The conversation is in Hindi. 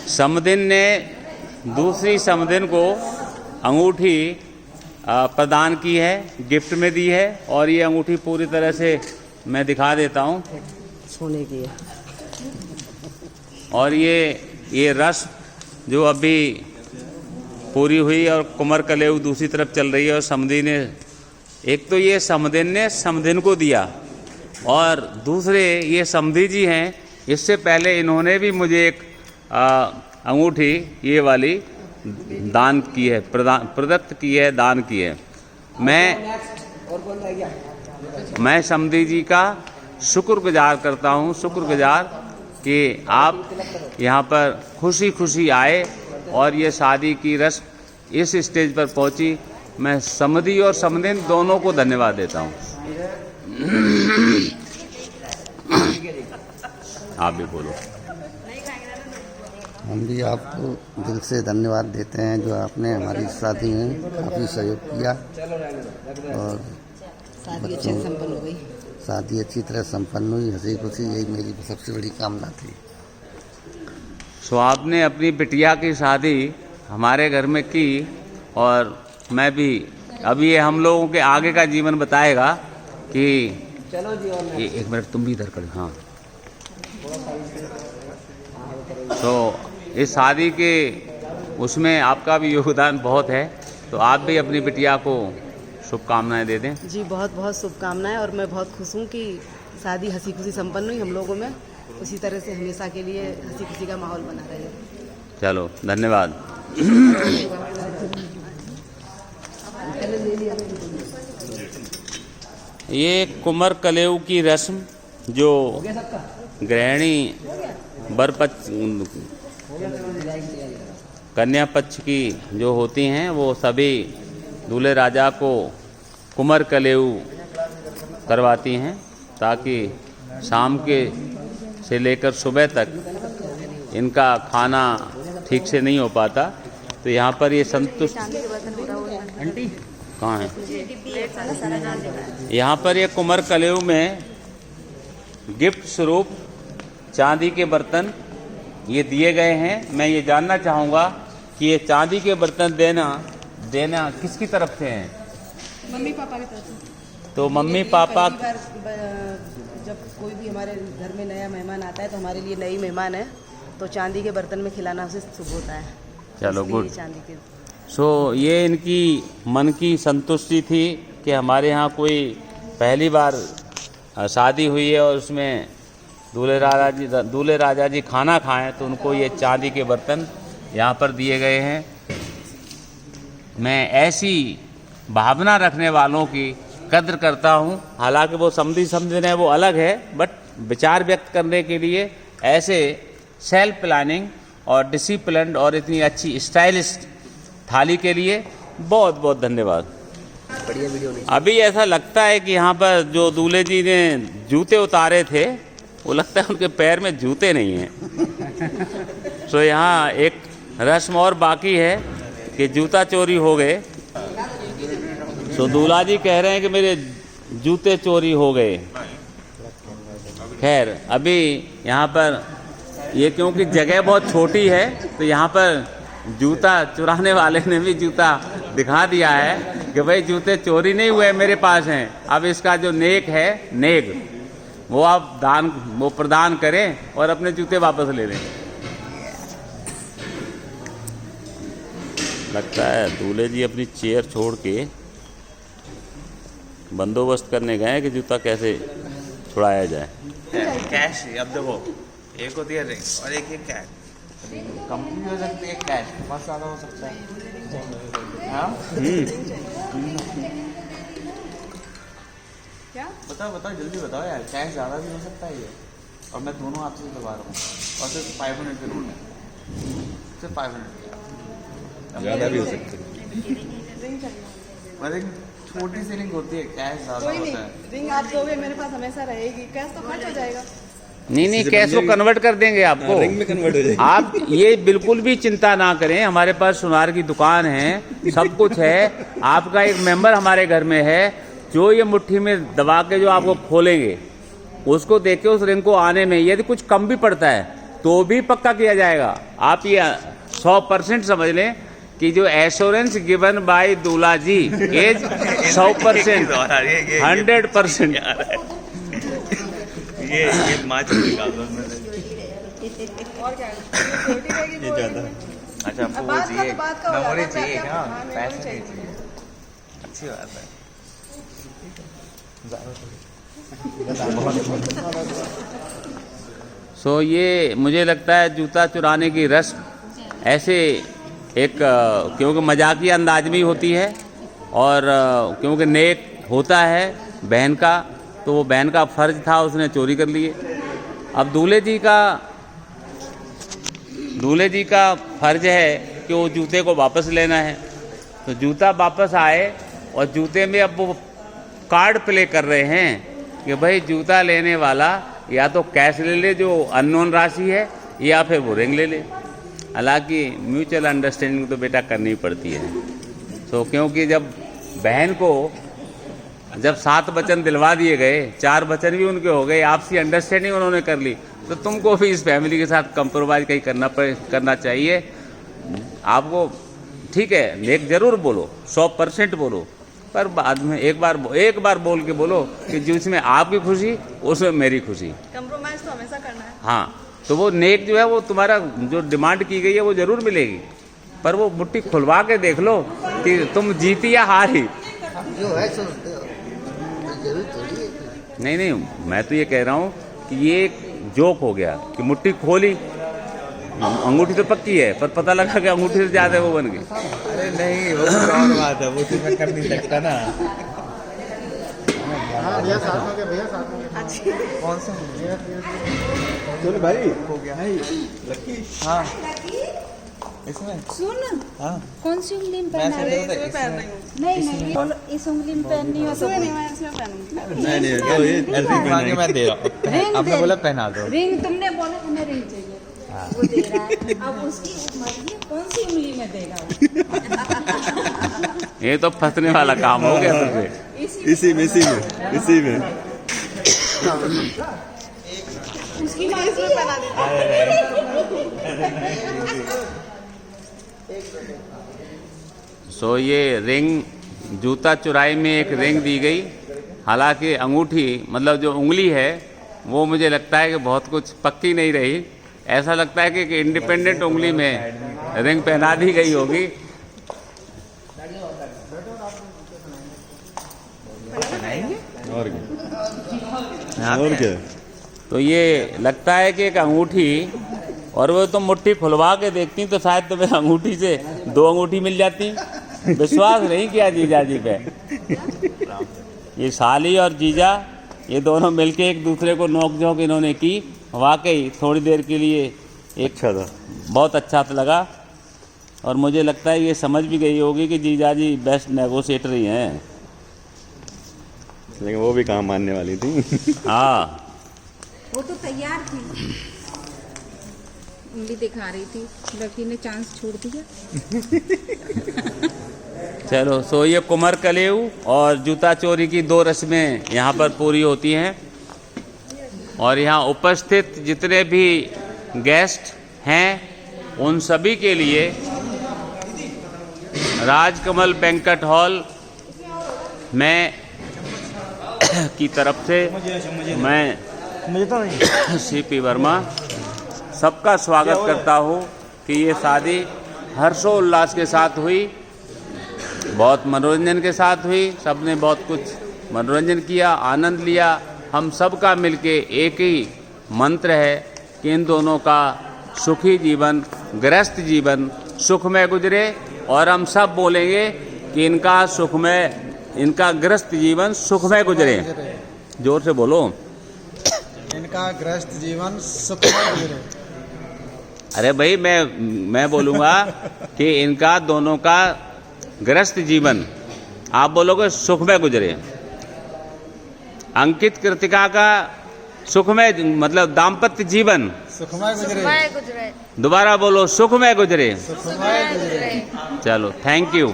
समदिन ने दूसरी समदिन को अंगूठी प्रदान की है, गिफ्ट में दी है। और ये अंगूठी पूरी तरह से मैं दिखा देता हूँ, सोने की है। और ये रस्म जो अभी पूरी हुई और कुमार कलेऊ दूसरी तरफ चल रही है। और समधी ने, एक तो ये समदिन ने समधिन को दिया, और दूसरे ये समधी जी हैं, इससे पहले इन्होंने भी मुझे एक अंगूठी ये वाली दान की है, प्रदत्त की है, दान की है। मैं समधी जी का शुक्रगुजार करता हूँ, शुक्रगुजार कि आप यहाँ पर खुशी खुशी आए और ये शादी की रस्म इस स्टेज पर पहुँची। मैं समधी और समधिन दोनों को धन्यवाद देता हूँ। आप भी बोलो। हम भी आपको दिल से धन्यवाद देते हैं जो आपने हमारी शादी में काफ़ी सहयोग किया और शादी अच्छे से संपन्न हो गई। शादी अच्छी तरह संपन्न हुई, हंसी खुशी, यही मेरी सबसे बड़ी कामना थी। सो आपने अपनी बिटिया की शादी हमारे घर में की, और मैं भी अभी ये हम लोगों के आगे का जीवन बताएगा कि चलो जी। और एक मिनट तुम भी इधर कर। हाँ, तो इस शादी के उसमें आपका भी योगदान बहुत है, तो आप भी अपनी बिटिया को शुभकामनाएं दे दें। जी, बहुत बहुत शुभकामनाएं। और मैं बहुत खुश हूँ कि शादी हंसी खुशी संपन्न हुई हम लोगों में। उसी तरह से हमेशा के लिए हंसी खुशी का माहौल बना रहे। चलो, धन्यवाद। ये कुमार कलेऊ की रस्म जो गृहिणी वर पक्ष कन्या पक्ष की जो होती हैं, वो सभी दूल्हे राजा को कुमार कलेऊ करवाती हैं, ताकि शाम के से लेकर सुबह तक इनका खाना ठीक से नहीं हो पाता। तो यहाँ पर ये संतुष्ट कहाँ है, यहाँ पर ये कुमार कलेऊ में गिफ्ट स्वरूप चांदी के बर्तन ये दिए गए हैं। मैं ये जानना चाहूँगा कि ये चांदी के बर्तन देना किसकी तरफ से हैं? मम्मी पापा की तरफ से। तो मम्मी पापा, जब कोई भी हमारे घर में नया मेहमान आता है तो हमारे लिए नई मेहमान है, तो चांदी के बर्तन में खिलाना उसे शुभ होता है। चलो गुड। चांदी के ये इनकी मन की संतुष्टि थी कि हमारे यहाँ कोई पहली बार शादी हुई है और उसमें दूल्हे राजा जी खाना खाएं, तो उनको ये चांदी के बर्तन यहाँ पर दिए गए हैं। मैं ऐसी भावना रखने वालों की कद्र करता हूँ। हालांकि वो समधी समझन है, वो अलग है, बट विचार व्यक्त करने के लिए ऐसे सेल्फ प्लानिंग और डिसिप्लिन्ड और इतनी अच्छी स्टाइलिस्ट थाली के लिए बहुत बहुत धन्यवाद। बढ़िया वीडियो नहीं। अभी ऐसा लगता है कि यहाँ पर जो दूल्हे जी ने जूते उतारे थे, वो लगता है उनके पैर में जूते नहीं हैं। तो यहाँ एक रस्म और बाकी है कि जूता चोरी हो गए। तो दूल्हा जी कह रहे हैं कि मेरे जूते चोरी हो गए। खैर, अभी यहाँ पर ये क्योंकि जगह बहुत छोटी है, तो यहाँ पर जूता चुराने वाले ने भी जूता दिखा दिया है कि भाई जूते चोरी नहीं हुए, मेरे पास हैं। अब इसका जो नेक है, नेक वो आप वो प्रदान करें और अपने जूते वापस ले लें। लगता है दूल्हे जी अपनी चेयर छोड़ के बंदोबस्त करने गए कि जूता कैसे छुड़ाया जाए। कैश, अब देखो, एक होती है रिंग और एक है कैश। कम भी हो सकती है, कैश बहुत ज़्यादा हो सकता है। हाँ, क्या बताओ जल्दी बताओ यार। कैश ज़्यादा भी हो सकता है ये, और मैं दोनों हाथ से दबा रहा हूँ, और सिर्फ 500 के नोट है, सिर्फ 500 ज़्यादा भी हो सकती है। रिंग छोटी सी रिंग होती है, कैश ज़्यादा होता है। रिंग आप दोगे, मेरे पास हमेशा रहेगी, कैश तो खर्च हो जाएगा। नहीं, कैश को कन्वर्ट कर देंगे आपको, रिंग में कन्वर्ट हो जाएगी। आप ये बिल्कुल भी चिंता ना करें, हमारे पास सुनार की दुकान है, सब कुछ है। आपका एक मेंबर हमारे घर में है जो ये मुट्ठी में दबा के जो आपको खोलेंगे, उसको देख के उस रिंग को आने में यदि कुछ कम भी पड़ता है तो भी पक्का किया जाएगा। आप ये 100% समझ लें कि जो एश्योरेंस गिवन बाय दूल्हा जी इज 100%, 100%। ये माच निकाल दो और क्या ये ज्यादा। अच्छा आपको वो चाहिए, मेमोरी चाहिए क्या? पैसे नहीं चाहिए। अच्छी बात है। सो ये मुझे लगता है जूता चुराने की रस्म ऐसे एक क्योंकि मजाकिया अंदाज में ही होती है और क्योंकि नेक होता है बहन का, तो वो बहन का फर्ज था, उसने चोरी कर लिए। अब दूल्हे जी का फर्ज है कि वो जूते को वापस लेना है। तो जूता वापस आए और जूते में अब वो कार्ड प्ले कर रहे हैं कि भाई जूता लेने वाला या तो कैश ले ले जो अननोन राशि है, या फिर वो रिंग ले ले। हालांकि म्यूचुअल अंडरस्टैंडिंग तो बेटा करनी पड़ती है। तो क्योंकि जब बहन को जब 7 वचन दिलवा दिए गए, 4 वचन भी उनके हो गए, आपसी अंडरस्टैंडिंग उन्होंने कर ली, तो तुमको भी इस फैमिली के साथ कंप्रोमाइज़ कहीं करना चाहिए। आपको ठीक है नेक जरूर बोलो, 100% बोलो, पर बाद में एक बार बोल के बोलो कि जिसमें आपकी खुशी उसमें मेरी खुशी। कंप्रोमाइज तो हमेशा करना है। हाँ, तो वो नेक जो है वो तुम्हारा जो डिमांड की गई है वो जरूर मिलेगी, पर वो मुट्ठी खुलवा के देख लो कि तुम जीती या हारी। जो है सो जरूर थोड़ी है। नहीं, मैं तो ये कह रहा हूँ कि ये एक जोक हो गया कि मुट्ठी खोली, अंगूठी तो पक्की है पर पता लगा कि अंगूठी से ज्यादा वो बन गई। अरे नहीं, वो और बात है, वो तो मैं कर नहीं सकता ना। भैया साथ में भैया साथ में कौन सा चलो भाई हो गया लकी। हाँ इसमें सुन हाँ कौन सी उंगली में पहना है? इसमें पहन रही हूँ। नहीं इस उंगली में पहननी हो तो नहीं, मैं इसमें पहनूंगी। नहीं मैं दे रहा हूँ। आपने बोला पहना दो। रिंग, तुमने बोला हमें रिंग चाहिए, वो दे रहा है। अब उसकी मर्जी है कौन सी उंगली में देगा वो। ये तो फंसने वाला काम हो गया तुझे। इसी में उसकी माँ इसमें पहना दी। सो ये रिंग जूता चुराई में एक रिंग दी गई। हालांकि अंगूठी मतलब जो उंगली है वो मुझे लगता है कि बहुत कुछ पक्की नहीं रही। ऐसा लगता है कि इंडिपेंडेंट उंगली में रिंग पहना दी गई होगी। और क्या तो ये लगता है कि एक अंगूठी, और वो तुम मुट्ठी खुलवा के देखती तो शायद तुम्हें अंगूठी से 2 अंगूठी मिल जाती। विश्वास नहीं किया जीजा जी पे। ये साली और जीजा ये दोनों मिलके एक दूसरे को नोक-झोंक इन्होंने की। वाकई थोड़ी देर के लिए एक अच्छा था, बहुत अच्छा लगा। और मुझे लगता है ये समझ भी गई होगी कि जीजा जी बेस्ट नेगोशिएटर ही हैं। लेकिन वो भी काम मानने वाली थी। हाँ, वो तो तैयार थी, उंगली दिखा रही थी, लकी ने चांस छोड़ दिया। चलो सो ये कुमर कलेऊ और जूता चोरी की 2 रस्में यहाँ पर पूरी होती हैं। और यहाँ उपस्थित जितने भी गेस्ट हैं उन सभी के लिए राजकमल बैंक्वेट हॉल में की तरफ से मैं सीपी वर्मा सबका स्वागत करता हूँ कि ये शादी हर्षोल्लास के साथ हुई, बहुत मनोरंजन के साथ हुई। सबने बहुत कुछ मनोरंजन किया, आनंद लिया। हम सबका मिलके एक ही मंत्र है कि इन दोनों का सुखी जीवन, गृहस्थ जीवन सुखमय गुजरे। और हम सब बोलेंगे कि इनका गृहस्थ जीवन सुखमय गुजरे। जोर से बोलो, इनका गृहस्थ जीवन सुखमय गुजरे। अरे भाई मैं बोलूँगा कि इनका दोनों का गृहस्थ जीवन, आप बोलोगे सुखमय गुजरे। अंकित कृतिका का सुखमय मतलब दाम्पत्य जीवन सुखमय गुजरे। दोबारा बोलो, सुखमय गुजरे। सुखमय गुजरे। चलो, थैंक यू।